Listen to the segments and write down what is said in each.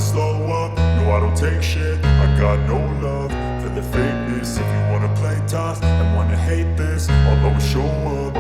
slow up, no I don't take shit. I got no love for the fakeness. If you wanna play tough and wanna hate this, I'll always show up.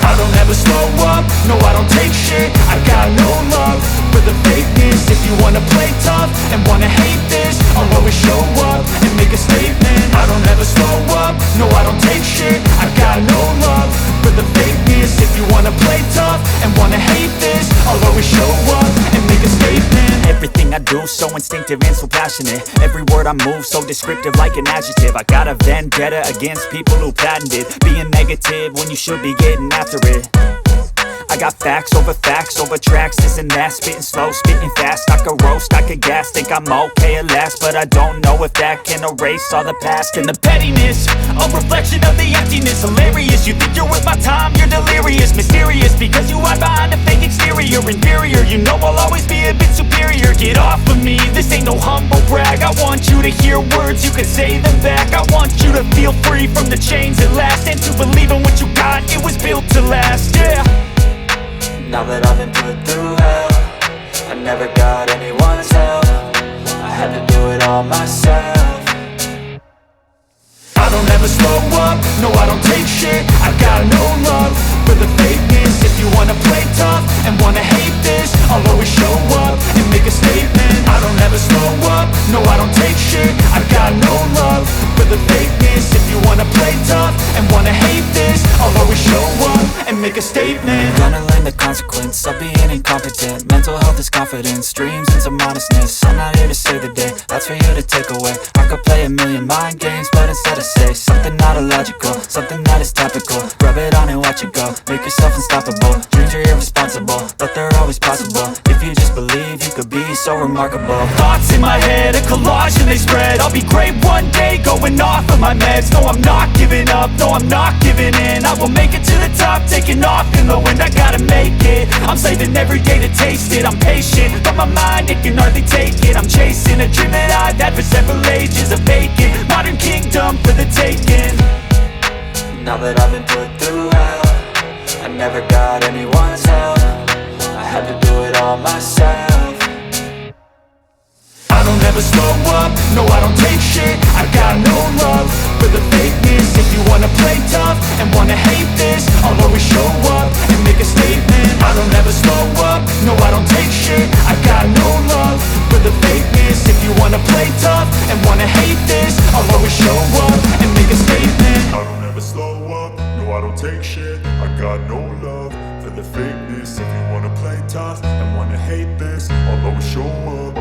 I don't ever slow up, no I don't take shit. I got no love for the fakeness. If you wanna play tough and wanna hate this, I'll always show up and make a statement. I don't ever slow up, no I don't take shit. I got no love for the fakeness. If you wanna play tough and wanna hate this, I'll always show up and make a statement. Everything I do so instinctive and so passionate. Every word I move so descriptive like an adjective. I got a vendetta against people who patented being negative when you should be getting after it. I got facts over tracks, this and that. Spitting slow, spitting fast. I could roast, I could gas. Think I'm okay at last, but I don't know if that can erase all the past. And the pettiness, a reflection of the emptiness. Hilarious, you think you're worth my time, you're delirious. Mysterious, because you hide behind a fake exterior. Inferior, you know I'll always be a bit superior. Get off of me, this ain't no humble brag. I want you to hear words, you can say them back. I want you to feel free from the chains at last, and to believe in what you got, it was built to last, yeah. Now that I've been put through hell, I never got anyone's help. I had to do it all myself. I don't ever slow up, no I don't take shit. I got no love for the fakeness. If you wanna play tough and wanna hate this, I'll always show up and make a statement. I don't ever slow up, no I don't take shit. I got no love for the fakeness. If you wanna play tough and wanna hate this, I'll always show up and make a statement. Gonna learn the consequence of being incompetent. Mental health is confidence, dreams and some modestness. I'm not here to save the day, that's for you to take away. I could play a million mind games, but instead I say something not illogical, something that is topical. Rub it on and watch it go, make yourself unstoppable. Dreams are irresponsible, but they're always possible. If you just believe, you could be so remarkable. Thoughts in my head, a collage and they spread. I'll be great one day, going off of my meds. No, I'm not giving up, no, I'm not giving in. I will make it to the top, taking off in the wind. I gotta make it, I'm saving every day to taste it. I'm patient, but my mind, it can hardly take it. I'm chasing a dream that I've had for several ages. A vacant, modern kingdom for the taking. Now that I've been put through hell, I never got anyone's help. I had to do it all myself. I don't ever slow up, no I don't take shit. I got no love for the fakeness. If you wanna play tough and wanna hate this, I'll always show up and make a statement. I don't ever slow up, no I don't take shit. I got no love for the fakeness. If you wanna play tough and wanna hate this, I'll always show up and make a statement. I don't ever slow up, no I don't take shit. I got no love for the fakeness. If you wanna play tough and wanna hate this, I'll always show up.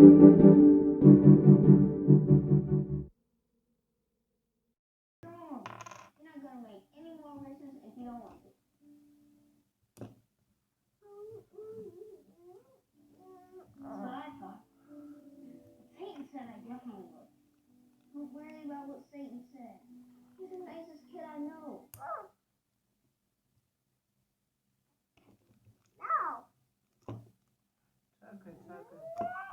You're not gonna make any more wishes if you don't want to. That's what I thought. Satan said I definitely would. Don't worry about what Satan said. He's the nicest kid I know. No! Chocolate, chocolate.